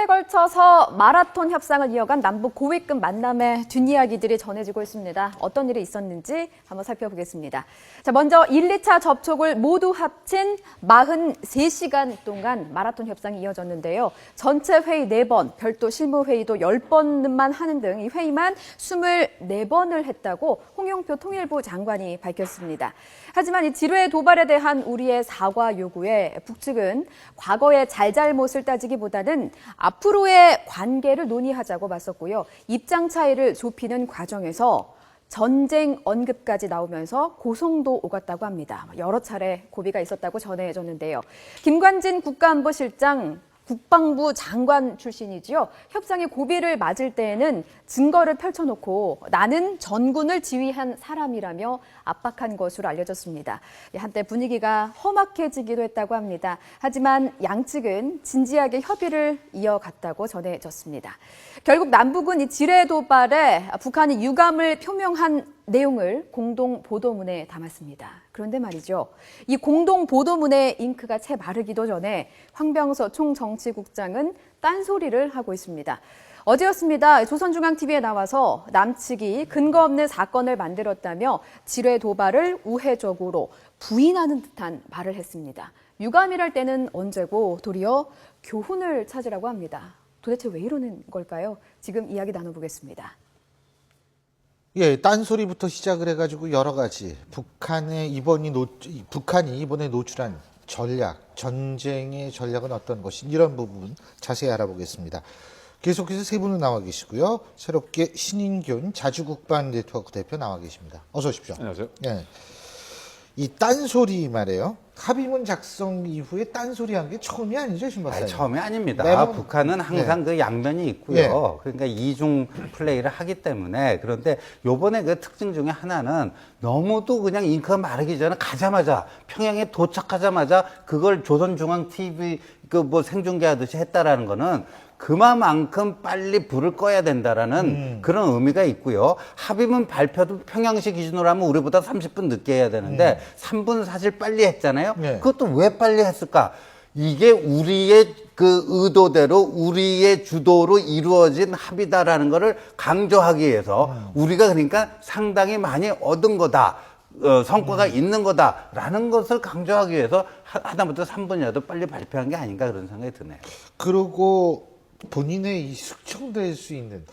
3일에 걸쳐서 마라톤 협상을 이어간 남북 고위급 만남의 뒷이야기들이 전해지고 있습니다. 어떤 일이 있었는지 한번 살펴보겠습니다. 자, 먼저 1, 2차 접촉을 모두 합친 43시간 동안 마라톤 협상이 이어졌는데요. 전체 회의 4번, 별도 실무회의도 10번만 하는 등 이 회의만 24번을 했다고 홍영표 통일부 장관이 밝혔습니다. 하지만 이 지뢰 도발에 대한 우리의 사과 요구에 북측은 과거의 잘잘못을 따지기보다는 앞으로의 관계를 논의하자고 맞섰고요. 입장 차이를 좁히는 과정에서 전쟁 언급까지 나오면서 고성도 오갔다고 합니다. 여러 차례 고비가 있었다고 전해졌는데요. 김관진 국가안보실장 국방부 장관 출신이지요. 협상의 고비를 맞을 때에는 증거를 펼쳐놓고 나는 전군을 지휘한 사람이라며 압박한 것으로 알려졌습니다. 한때 분위기가 험악해지기도 했다고 합니다. 하지만 양측은 진지하게 협의를 이어갔다고 전해졌습니다. 결국 남북은 이 지뢰 도발에 북한이 유감을 표명한 내용을 공동 보도문에 담았습니다. 그런데 말이죠. 이 공동 보도문의 잉크가 채 마르기도 전에 황병서 총정치국장은 딴소리를 하고 있습니다. 어제였습니다. 조선중앙TV에 나와서 남측이 근거 없는 사건을 만들었다며 지뢰 도발을 우회적으로 부인하는 듯한 말을 했습니다. 유감이랄 때는 언제고 도리어 교훈을 찾으라고 합니다. 도대체 왜 이러는 걸까요? 지금 이야기 나눠보겠습니다. 예, 딴소리부터 시작을 해가지고 여러 가지 북한이 이번에 노출한 전략, 전쟁의 전략은 어떤 것인지 이런 부분 자세히 알아보겠습니다. 계속해서 세 분은 나와 계시고요. 새롭게 신인균 자주국방 네트워크 대표 나와 계십니다. 어서 오십시오. 안녕하세요. 예, 이 딴소리 말이에요. 합의문 작성 이후에 딴소리 한 게 처음이 아니죠, 신 박사님? 처음이 아닙니다. 매번, 북한은 항상 그 양면이 있고요. 예. 그러니까 이중 플레이를 하기 때문에. 그런데 요번에 그 특징 중에 하나는 너무도 그냥 잉크가 마르기 전에 가자마자 평양에 도착하자마자 그걸 조선중앙TV 그 뭐 생중계하듯이 했다라는 거는 그만큼 빨리 불을 꺼야 된다라는 그런 의미가 있고요. 합의문 발표도 평양시 기준으로 하면 우리보다 30분 늦게 해야 되는데 3분 사실 빨리 했잖아요. 네. 그것도 왜 빨리 했을까? 이게 우리의 그 의도대로 우리의 주도로 이루어진 합의다라는 거를 강조하기 위해서 우리가 그러니까 상당히 많이 얻은 거다. 성과가 있는 거다라는 것을 강조하기 위해서 하다못해 3분이라도 빨리 발표한 게 아닌가 그런 생각이 드네요. 그리고 본인의 이 숙청될 수 있는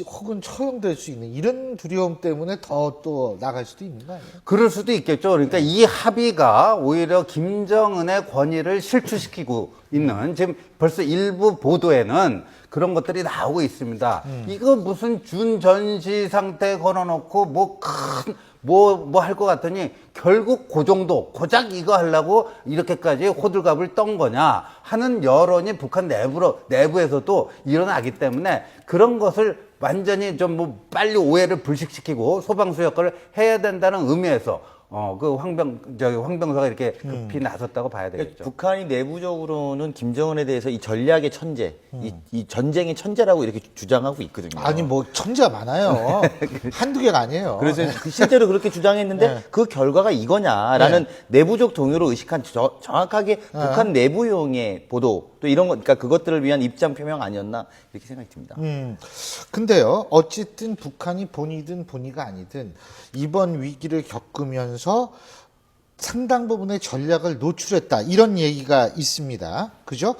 혹은 처형될 수 있는 이런 두려움 때문에 더 또 나갈 수도 있는 거 아니에요? 그럴 수도 있겠죠. 그러니까 이 합의가 오히려 김정은의 권위를 실추시키고 있는 지금 벌써 일부 보도에는 그런 것들이 나오고 있습니다. 이거 무슨 준전시 상태 걸어놓고 뭐 할 것 같더니 결국 그 정도 고작 이거 하려고 이렇게까지 호들갑을 떤 거냐 하는 여론이 북한 내부에서도 일어나기 때문에 그런 것을 완전히 좀 뭐 빨리 오해를 불식시키고 소방수 역할을 해야 된다는 의미에서 그 황병서가 이렇게 급히 나섰다고 봐야 되겠죠. 그러니까 북한이 내부적으로는 김정은에 대해서 이 전략의 천재, 이 전쟁의 천재라고 이렇게 주장하고 있거든요. 아니 뭐 천재가 많아요. 한두 개가 아니에요. 그래서 실제로 그렇게 주장했는데 네. 그 결과가 이거냐라는 내부적 동요로 의식한 정확하게 북한 내부용의 보도 또 이런 거, 그러니까 그것들을 위한 입장 표명 아니었나 이렇게 생각이 듭니다. 근데요, 어쨌든 북한이 본이든 본의가 아니든 이번 위기를 겪으면서 상당 부분의 전략을 노출했다. 이런 얘기가 있습니다. 그죠?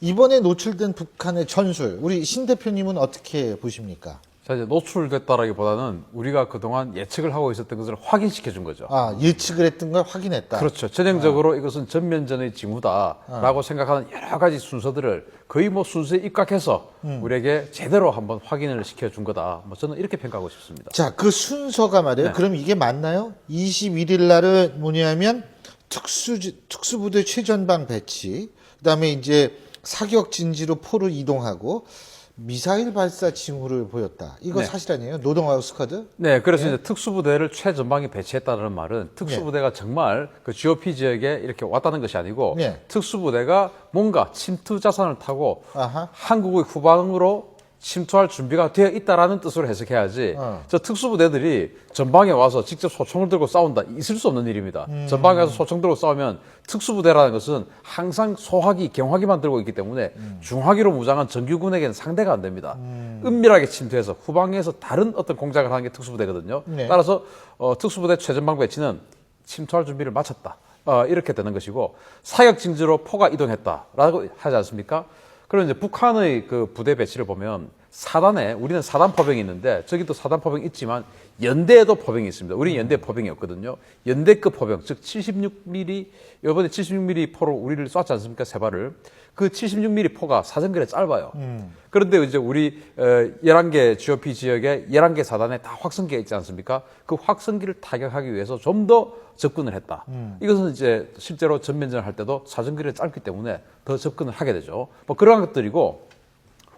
이번에 노출된 북한의 전술, 우리 신 대표님은 어떻게 보십니까? 자, 이제 노출됐다라기보다는 우리가 그동안 예측을 하고 있었던 것을 확인시켜 준 거죠. 예측을 했던 걸 확인했다. 그렇죠. 전형적으로 이것은 전면전의 징후다라고 생각하는 여러 가지 순서들을 거의 뭐 순서에 입각해서 우리에게 제대로 한번 확인을 시켜준 거다. 뭐 저는 이렇게 평가하고 싶습니다. 자, 그 순서가 말이에요. 네. 그럼 이게 맞나요? 21일 날은 뭐냐면 특수부대 최전방 배치, 그다음에 이제 사격 진지로 포를 이동하고 미사일 발사 징후를 보였다. 이거 네. 사실 아니에요? 노동하우 스쿼드? 네, 그래서 이제 특수부대를 최전방에 배치했다는 말은 특수부대가 정말 그 GOP 지역에 이렇게 왔다는 것이 아니고 네. 특수부대가 뭔가 침투 자산을 타고 아하. 한국의 후방으로 침투할 준비가 되어 있다라는 뜻으로 해석해야지 저 특수부대들이 전방에 와서 직접 소총을 들고 싸운다 있을 수 없는 일입니다. 전방에 와서 소총 들고 싸우면 특수부대라는 것은 항상 소화기, 경화기만 들고 있기 때문에 중화기로 무장한 정규군에게는 상대가 안 됩니다. 은밀하게 침투해서 후방에서 다른 어떤 공작을 하는 게 특수부대거든요. 네. 따라서 특수부대 최전방 배치는 침투할 준비를 마쳤다. 이렇게 되는 것이고 사격 징지로 포가 이동했다라고 하지 않습니까? 그럼 이제 북한의 그 부대 배치를 보면 사단에 우리는 사단 포병이 있는데 저기도 사단 포병이 있지만 연대에도 포병이 있습니다. 우리는 연대 포병이 없거든요. 연대급 포병, 즉 76mm 이번에 76mm 포로 우리를 쐈지 않습니까? 세 발을. 그 76mm 포가 사정거리 짧아요. 그런데 이제 우리 11개 GOP 지역에 11개 사단에 다 확성기가 있지 않습니까? 그 확성기를 타격하기 위해서 좀 더 접근을 했다. 이것은 이제 실제로 전면전을 할 때도 사정거리가 짧기 때문에 더 접근을 하게 되죠. 뭐 그러한 것들이고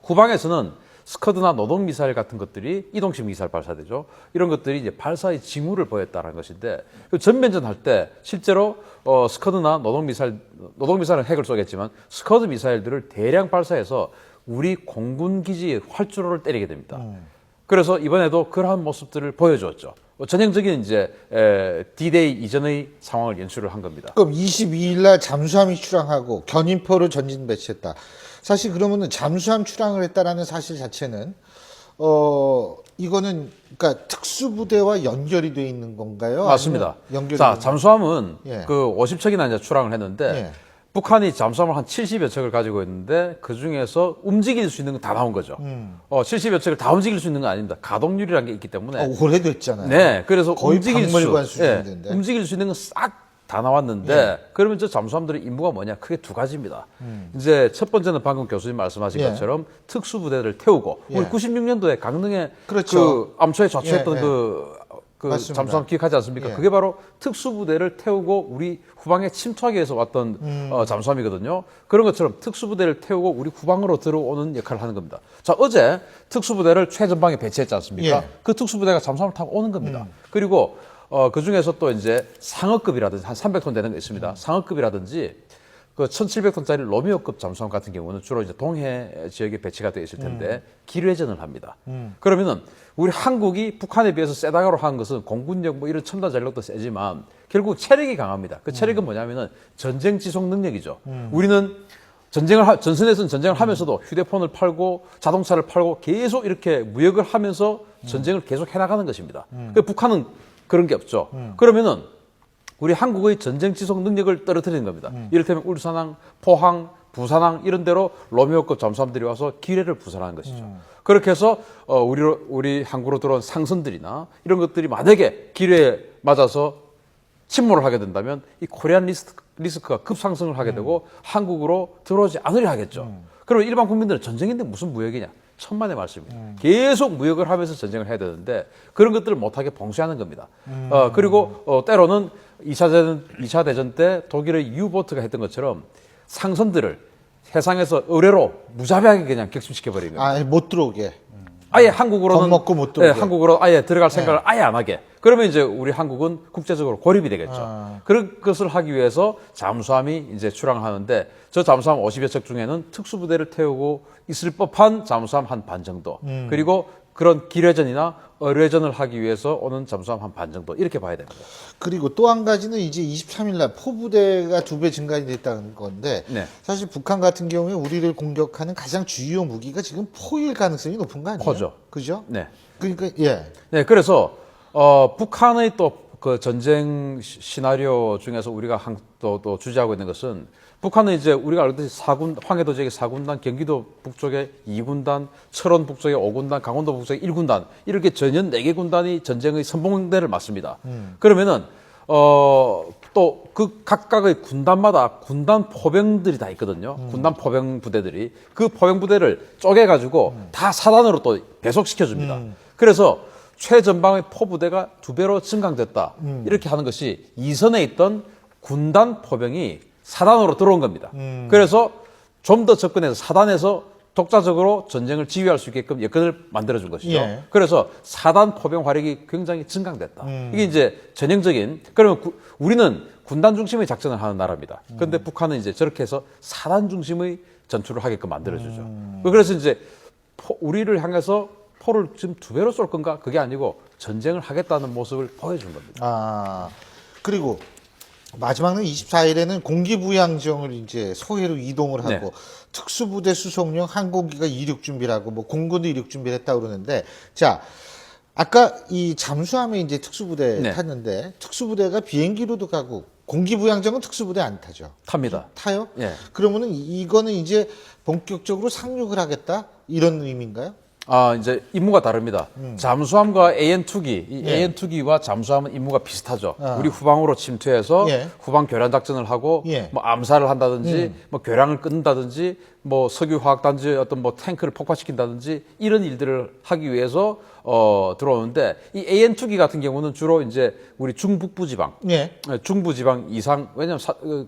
후방에서는 스커드나 노동 미사일 같은 것들이 이동식 미사일 발사되죠. 이런 것들이 이제 발사의 징후를 보였다는 것인데 전면전 할 때 실제로 스커드나 노동 미사일은 핵을 쏘겠지만 스커드 미사일들을 대량 발사해서 우리 공군 기지의 활주로를 때리게 됩니다. 그래서 이번에도 그러한 모습들을 보여주었죠. 전형적인 이제 D-Day 이전의 상황을 연출을 한 겁니다. 그럼 22일 날 잠수함이 출항하고 견인포를 전진 배치했다. 사실 그러면은 잠수함 출항을 했다라는 사실 자체는 이거는 그러니까 특수부대와 연결이 돼 있는 건가요? 맞습니다. 연결이 자, 있는 잠수함은 예. 그 50척이나 이제 출항을 했는데 예. 북한이 잠수함을 한 70여 척을 가지고 있는데 그 중에서 움직일 수 있는 건 다 나온 거죠. 70여 척을 다 움직일 수 있는 건 아닙니다. 가동률이라는 게 있기 때문에. 오래됐잖아요. 네, 그래서 거의 움직일 박물관 수, 예, 수준인데. 움직일 수 있는 건 싹 다 나왔는데 그러면 저 잠수함들의 임무가 뭐냐? 크게 두 가지입니다. 이제 첫 번째는 방금 교수님 말씀하신 예. 것처럼 특수부대를 태우고 예. 우리 96년도에 강릉에 그렇죠. 그 암초에 좌초했던 예, 예. 그 맞습니다. 잠수함 기억하지 않습니까? 예. 그게 바로 특수부대를 태우고 우리 후방에 침투하기 위해서 왔던 잠수함이거든요. 그런 것처럼 특수부대를 태우고 우리 후방으로 들어오는 역할을 하는 겁니다. 자, 어제 특수부대를 최전방에 배치했지 않습니까? 예. 그 특수부대가 잠수함을 타고 오는 겁니다. 그리고 그 중에서 또 이제 상어급이라든지 한 300톤 되는 거 있습니다. 상어급이라든지 그 1,700톤짜리 로미오급 잠수함 같은 경우는 주로 이제 동해 지역에 배치가 되어 있을 텐데 기뢰전을 합니다. 그러면은 우리 한국이 북한에 비해서 세다가로 한 것은 공군력 뭐 이런 첨단 전력도 세지만 결국 체력이 강합니다. 그 체력은 뭐냐면은 전쟁 지속 능력이죠. 우리는 전선에서는 전쟁을 하면서도 휴대폰을 팔고 자동차를 팔고 계속 이렇게 무역을 하면서 전쟁을 계속 해나가는 것입니다. 북한은 그런 게 없죠. 그러면은 우리 한국의 전쟁 지속 능력을 떨어뜨리는 겁니다. 이를테면 울산항, 포항, 부산항 이런 데로 로미오급 잠수함들이 와서 기뢰를 부설하는 것이죠. 그렇게 해서 우리 항구로 들어온 상선들이나 이런 것들이 만약에 기뢰에 맞아서 침몰을 하게 된다면 이 코리안 리스크가 급상승을 하게 되고 한국으로 들어오지 않으려 하겠죠. 그러면 일반 국민들은 전쟁인데 무슨 무역이냐? 천만의 말씀입니다. 계속 무역을 하면서 전쟁을 해야 되는데 그런 것들을 못하게 봉쇄하는 겁니다. 그리고 때로는 2차 대전 때 독일의 유보트가 했던 것처럼 상선들을 해상에서 의뢰로 무자비하게 그냥 격침시켜버리는 거예요. 못 들어오게. 아예 한국으로는 겁먹고 못 들어오게. 한국으로 아예 들어갈 생각을 아예 안 하게. 그러면 이제 우리 한국은 국제적으로 고립이 되겠죠. 그런 것을 하기 위해서 잠수함이 이제 출항을 하는데 저 잠수함 50여 척 중에는 특수부대를 태우고 있을 법한 잠수함 한 반 정도. 그리고 그런 기뢰전이나 의뢰전을 하기 위해서 오는 잠수함 한 반 정도 이렇게 봐야 됩니다. 그리고 또 한 가지는 이제 23일 날 포부대가 2배 증가이 됐다는 건데 네. 사실 북한 같은 경우에 우리를 공격하는 가장 주요 무기가 지금 포일 가능성이 높은 거 아니에요? 포죠. 그죠? 네. 그러니까 예. 네, 그래서 북한의 또 그 전쟁 시나리오 중에서 우리가 또 주제하고 있는 것은 북한은 이제 우리가 알듯이 황해도 지역에 4군단, 경기도 북쪽에 2군단, 철원 북쪽에 5군단, 강원도 북쪽에 1군단 이렇게 전연 4개 군단이 전쟁의 선봉대를 맞습니다. 그러면은 또 그 각각의 군단마다 군단 포병들이 다 있거든요. 군단 포병 부대들이 그 포병 부대를 쪼개 가지고 다 사단으로 또 배속시켜 줍니다. 그래서 최전방의 포부대가 2배로 증강됐다. 이렇게 하는 것이 이선에 있던 군단 포병이 사단으로 들어온 겁니다. 그래서 좀 더 접근해서 사단에서 독자적으로 전쟁을 지휘할 수 있게끔 여건을 만들어준 것이죠. 예. 그래서 사단 포병 화력이 굉장히 증강됐다. 이게 이제 전형적인, 그러면 우리는 군단 중심의 작전을 하는 나라입니다. 그런데 북한은 이제 저렇게 해서 사단 중심의 전투를 하게끔 만들어주죠. 그래서 이제 우리를 향해서 포를 지금 2배로 쏠 건가? 그게 아니고 전쟁을 하겠다는 모습을 보여준 겁니다. 아, 그리고 마지막은 24일에는 공기부양정을 이제 서해로 이동을 하고 네. 특수부대 수송용 항공기가 이륙 준비를 하고 뭐 공군도 이륙 준비를 했다고 그러는데 자, 아까 이 잠수함에 이제 특수부대 네. 탔는데 특수부대가 비행기로도 가고 공기부양정은 특수부대 안 타죠. 탑니다. 타요? 예. 그러면은 이거는 이제 본격적으로 상륙을 하겠다 이런 의미인가요? 아, 이제 임무가 다릅니다. 잠수함과 AN2기, 이 예. AN2기와 잠수함은 임무가 비슷하죠. 우리 후방으로 침투해서 예. 후방 교란 작전을 하고 예. 뭐 암살을 한다든지 뭐 교량을 끊는다든지 뭐 석유화학단지 어떤 뭐 탱크를 폭파시킨다든지 이런 일들을 하기 위해서 들어오는데 이 AN2기 같은 경우는 주로 이제 우리 중북부 지방, 예. 중부 지방 이상 왜냐하면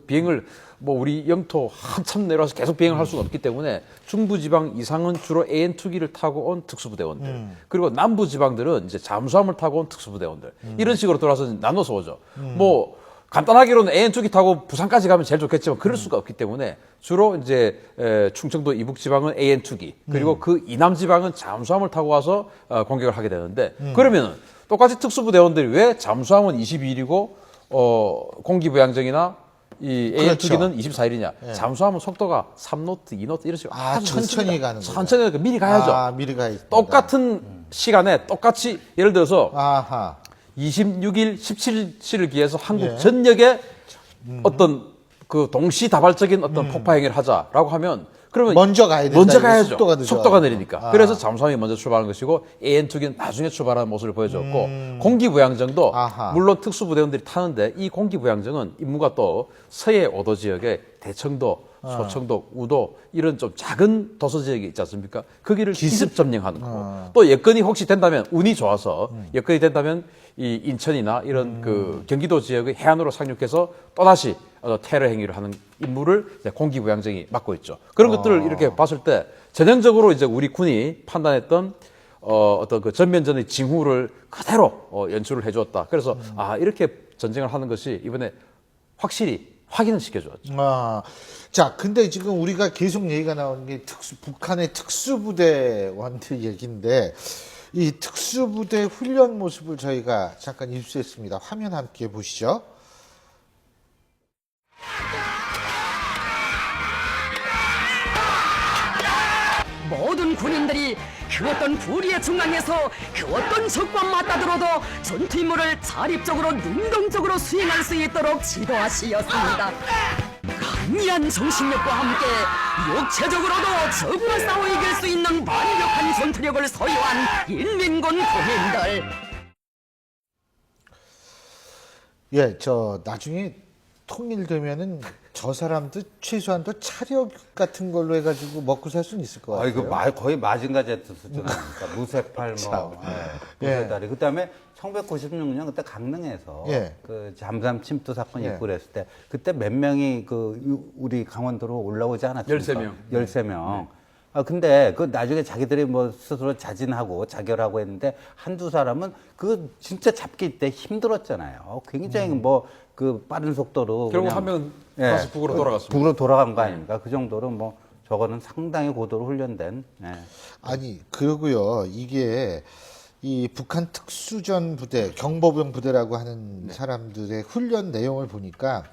비행을 뭐 우리 영토 한참 내려와서 계속 비행을 할 수는 없기 때문에 중부 지방 이상은 주로 AN2기를 타고 온 특수부대원들 그리고 남부 지방들은 이제 잠수함을 타고 온 특수부대원들 이런 식으로 돌아서 나눠서 오죠. 뭐 간단하게로는 AN2기 타고 부산까지 가면 제일 좋겠지만 그럴 수가 없기 때문에 주로 이제 충청도 이북 지방은 AN2기 그리고 그 이남 지방은 잠수함을 타고 와서 공격을 하게 되는데 그러면은 똑같이 특수부대원들이 왜 잠수함은 22일이고 공기부양정이나 이 AN2기는 24일이냐. 잠수함은 속도가 3노트, 2노트 이런 식으로 아, 아주 천천히 늦습니다. 가는 거예요. 천천히 가니까 미리 가야죠. 아, 미리 가 있다. 똑같은 시간에 똑같이 예를 들어서 아하. 26일, 17일을 기해서 한국 예. 전역에 어떤 그 동시다발적인 어떤 폭파 행위를 하자라고 하면 그러면 먼저 가야 된다. 먼저 이게 가야죠. 속도가 늦어. 느리니까. 아. 그래서 잠수함이 먼저 출발하는 것이고 AN2기는 나중에 출발하는 모습을 보여줬고 공기부양정도 아하. 물론 특수부대원들이 타는데 이 공기부양정은 임무가 또 서해 5도 지역에 대청도, 소청도, 우도 이런 좀 작은 도서 지역이 있지 않습니까? 거기를 기습 점령하는 거고 또 여건이 혹시 된다면 운이 좋아서 여건이 된다면 이 인천이나 이런 그 경기도 지역의 해안으로 상륙해서 또다시 테러 행위를 하는 임무를 이제 공기부양정이 맡고 있죠. 그런 것들을 이렇게 봤을 때 전형적으로 이제 우리 군이 판단했던 어떤 그 전면전의 징후를 그대로 연출을 해주었다. 그래서 아 이렇게 전쟁을 하는 것이 이번에 확실히 확인을 시켜주었죠. 아, 자, 근데 지금 우리가 계속 얘기가 나오는 게 북한의 특수부대원들 얘기인데, 이 특수부대 훈련 모습을 저희가 잠깐 입수했습니다. 화면 함께 보시죠. 모든 군인들이 그 어떤 불의의 중앙에서 그 어떤 적과 맞다들어도 전투 임무를 자립적으로 능동적으로 수행할 수 있도록 지도하시었습니다. 강렬한 정신력과 함께 육체적으로도 적과 싸워 이길 수 있는 완벽한 전투력을 소유한 인민군 군인들. 예, 저 나중에 통일되면은 저 사람도 최소한 도 차력 같은 걸로 해가지고 먹고 살 수는 있을 것 같아요. 이거 거의 마징가 제트 수준 아닙니까? 무쇠팔 무쇠다리. 그다음에 1996년 그때 강릉에서 예. 그 잠수함 침투 사건이 예. 있고 그랬을 때 그때 몇 명이 우리 강원도로 올라오지 않았습니까? 13명. 13명. 근데 그 나중에 자기들이 뭐 스스로 자진하고 자결하고 했는데 한두 사람은 그 진짜 잡기 때 힘들었잖아요. 굉장히 뭐 그 빠른 속도로 결국 그냥 한 명은 다시 북으로 돌아갔습니다. 북으로 돌아간 거 아닙니까? 그 정도로 뭐 저거는 상당히 고도로 훈련된. 예. 아니, 그러고요. 이게 이 북한 특수전 부대, 경보병 부대라고 하는 사람들의 훈련 내용을 보니까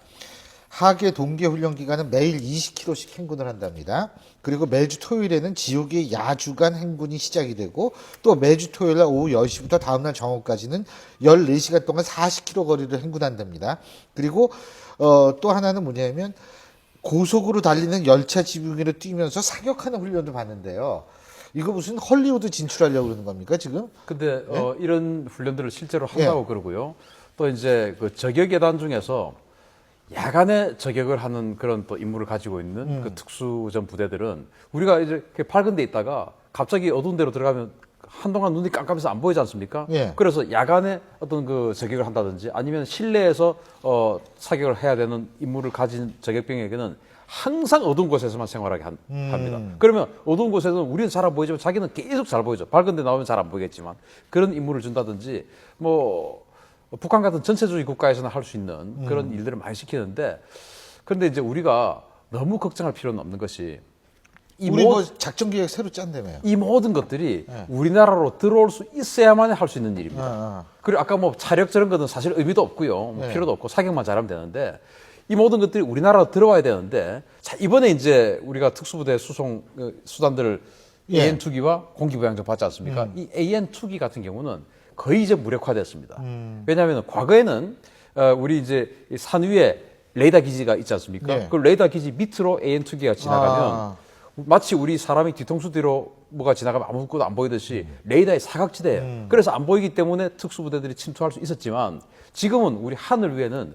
하계 동계 훈련 기간은 매일 20km씩 행군을 한답니다. 그리고 매주 토요일에는 지옥의 야주간 행군이 시작이 되고 또 매주 토요일 날 오후 10시부터 다음날 정오까지는 14시간 동안 40km 거리를 행군한답니다. 그리고 또 하나는 뭐냐면 고속으로 달리는 열차 지붕위로 뛰면서 사격하는 훈련도 받는데요. 이거 무슨 헐리우드 진출하려고 그러는 겁니까, 지금? 근데 이런 훈련들을 실제로 한다고 그러고요. 또 이제 그 저격 예단 중에서 야간에 저격을 하는 그런 또 임무를 가지고 있는 그 특수전 부대들은 우리가 이제 이렇게 밝은 데 있다가 갑자기 어두운 데로 들어가면 한동안 눈이 깜깜해서 안 보이지 않습니까? 예. 그래서 야간에 어떤 그 저격을 한다든지 아니면 실내에서 사격을 해야 되는 임무를 가진 저격병에게는 항상 어두운 곳에서만 생활하게 합니다. 그러면 어두운 곳에서는 우리는 잘 안 보이지만 자기는 계속 잘 보이죠. 밝은 데 나오면 잘 안 보이겠지만 그런 임무를 준다든지 뭐 북한 같은 전체주의 국가에서는 할 수 있는 그런 일들을 많이 시키는데 그런데 이제 우리가 너무 걱정할 필요는 없는 것이 이 우리 모- 뭐 작전 계획 새로 짠다며요. 이 모든 것들이 우리나라로 들어올 수 있어야만 할 수 있는 일입니다. 아. 그리고 아까 뭐 차력 저런 것은 사실 의미도 없고요. 뭐 네. 필요도 없고 사격만 잘하면 되는데 이 모든 것들이 우리나라로 들어와야 되는데 자, 이번에 이제 우리가 특수부대 수송 수단들을 예. AN2기와 공기부양전 받지 않습니까? 이 AN2기 같은 경우는 거의 이제 무력화됐습니다. 왜냐하면 과거에는 우리 이제 산 위에 레이더 기지가 있지 않습니까? 네. 그 레이더 기지 밑으로 AN2기가 지나가면 아. 마치 우리 사람이 뒤통수 뒤로 뭐가 지나가면 아무것도 안 보이듯이 레이더의 사각지대예요. 그래서 안 보이기 때문에 특수부대들이 침투할 수 있었지만 지금은 우리 하늘 위에는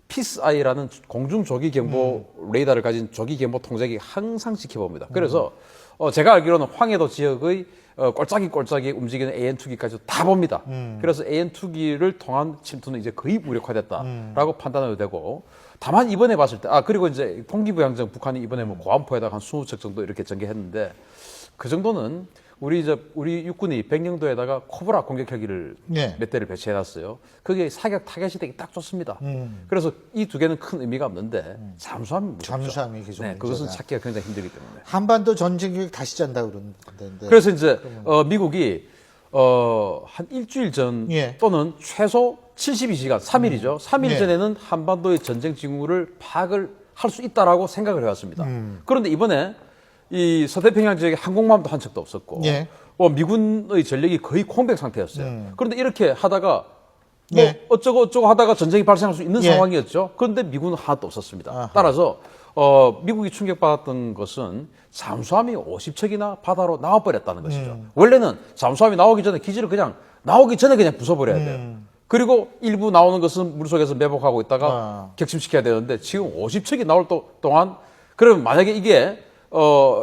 피스아이라는 공중 조기 경보 레이더를 가진 조기 경보 통제기 항상 지켜봅니다. 그래서 제가 알기로는 황해도 지역의 꼴짝이 움직이는 AN2기까지 다 봅니다. 그래서 AN2기를 통한 침투는 이제 거의 무력화됐다라고 판단해도 되고 다만 이번에 봤을 때 그리고 이제 통기부양정 북한이 이번에 뭐 고안포에다가 한 20척 정도 이렇게 전개했는데 그 정도는 우리 육군이 백령도에다가 코브라 공격 헬기를 네. 몇 대를 배치해놨어요. 그게 사격 타겟이 되기 딱 좋습니다. 그래서 이 두 개는 큰 의미가 없는데 잠수함이 무섭죠. 잠수함이 계속 네, 그것은 문제가. 찾기가 굉장히 힘들기 때문에. 한반도 전쟁 계획 다시 짠다 그러는데. 그래서 이제 미국이 한 일주일 전 예. 또는 최소 72시간, 3일이죠. 3일 네. 전에는 한반도의 전쟁 징후를 파악을 할 수 있다라고 생각을 해왔습니다. 그런데 이번에 이 서태평양 지역에 항공모함도 한 척도 없었고 예. 미군의 전력이 거의 공백 상태였어요. 그런데 이렇게 하다가 뭐 예. 어쩌고 하다가 전쟁이 발생할 수 있는 예. 상황이었죠. 그런데 미군은 하나도 없었습니다. 아하. 따라서 미국이 충격받았던 것은 잠수함이 50척이나 바다로 나와버렸다는 것이죠. 원래는 잠수함이 나오기 전에 기지를 그냥 나오기 전에 그냥 부숴버려야 돼요. 그리고 일부 나오는 것은 물속에서 매복하고 있다가 격침시켜야 되는데 지금 50척이 나올 동안 그러면 만약에 이게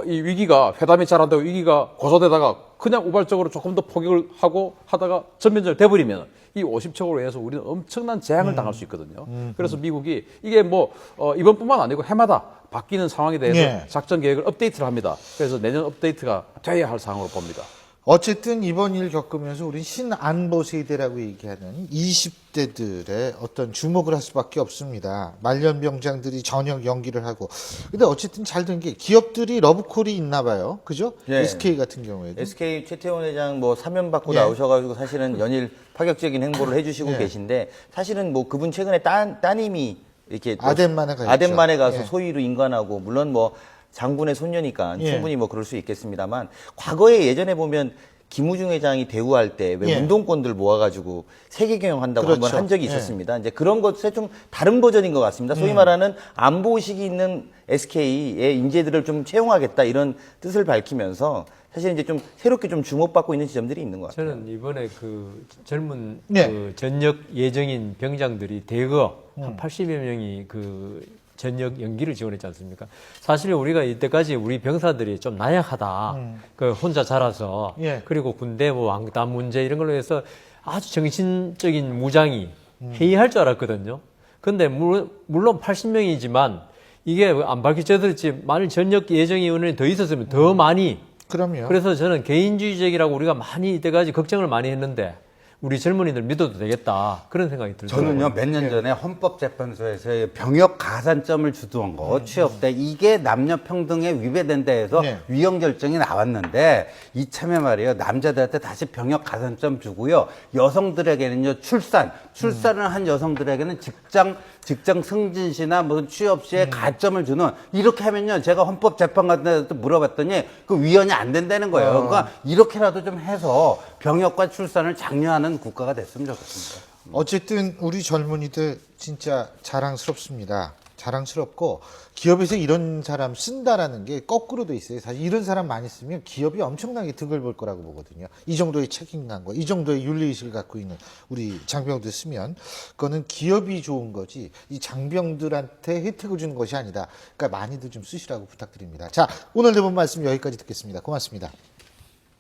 이 위기가 회담이 잘 안 되고 위기가 고조되다가 그냥 우발적으로 조금 더 포격을 하고 하다가 전면전을 돼버리면 이 50척으로 해서 우리는 엄청난 재앙을 당할 수 있거든요. 그래서 미국이 이게 뭐 이번뿐만 아니고 해마다 바뀌는 상황에 대해서 예. 작전 계획을 업데이트를 합니다. 그래서 내년 업데이트가 돼야 할 상황으로 봅니다. 어쨌든 이번 일 겪으면서 우린 신안보 세대라고 얘기하는 20대들의 어떤 주목을 할 수밖에 없습니다. 말년병장들이 전역 연기를 하고. 근데 어쨌든 잘 된 게 기업들이 러브콜이 있나 봐요. 그죠? 네. SK 같은 경우에도. SK 최태원 회장 뭐 사면 받고 예. 나오셔가지고 사실은 연일 파격적인 행보를 해주시고 예. 계신데 사실은 뭐 그분 최근에 따님이 이렇게 또 아덴만에 가 있죠. 아덴만에 가서 예. 소위로 인관하고 물론 뭐 장군의 손녀니까 예. 충분히 뭐 그럴 수 있겠습니다만 과거에 예전에 보면 김우중 회장이 대우할 때 왜 예. 운동권들 모아가지고 세계 경영한다고 그렇죠. 한번 한 적이 예. 있었습니다. 이제 그런 것의 좀 다른 버전인 것 같습니다. 소위 말하는 안보의식이 있는 SK의 인재들을 좀 채용하겠다 이런 뜻을 밝히면서 사실 이제 좀 새롭게 좀 주목받고 있는 지점들이 있는 것 같아요. 저는 이번에 그 젊은 네. 그 전역 예정인 병장들이 대거 한 80여 명이 그 전역 연기를 지원했지 않습니까? 사실 우리가 이때까지 우리 병사들이 좀 나약하다. 그 혼자 자라서 예. 그리고 군대 뭐 왕따 문제 이런 걸로 해서 아주 정신적인 무장이 해이할 줄 알았거든요. 근데 물론 80명이지만 이게 안 밝혀졌지 만일 전역 예정위원이 더 있었으면 더 많이 그럼요. 그래서 저는 개인주의적이라고 우리가 많이 이때까지 걱정을 많이 했는데 우리 젊은이들 믿어도 되겠다 그런 생각이 들더라고요. 저는요 몇 년 전에 헌법재판소에서 병역 가산점을 주던 거 취업 때 이게 남녀 평등에 위배된다 해서 네. 위헌 결정이 나왔는데 이참에 말이에요 남자들한테 다시 병역 가산점 주고요 여성들에게는요 출산을 한 여성들에게는 직장 승진시나 무슨 취업 시에 가점을 주는 이렇게 하면요 제가 헌법재판 같은 데서 물어봤더니 그 위헌이 안 된다는 거예요. 그러니까 이렇게라도 좀 해서 병역과 출산을 장려하는 국가가 됐으면 좋겠습니다. 어쨌든 우리 젊은이들 진짜 자랑스럽습니다. 자랑스럽고 기업에서 이런 사람 쓴다라는 게 거꾸로 돼 있어요. 사실 이런 사람 많이 쓰면 기업이 엄청나게 득을 볼 거라고 보거든요. 이 정도의 책임감과 이 정도의 윤리의식을 갖고 있는 우리 장병들 쓰면 그거는 기업이 좋은 거지 이 장병들한테 혜택을 주는 것이 아니다. 그러니까 많이들 좀 쓰시라고 부탁드립니다. 자, 오늘 내본 말씀 여기까지 듣겠습니다. 고맙습니다.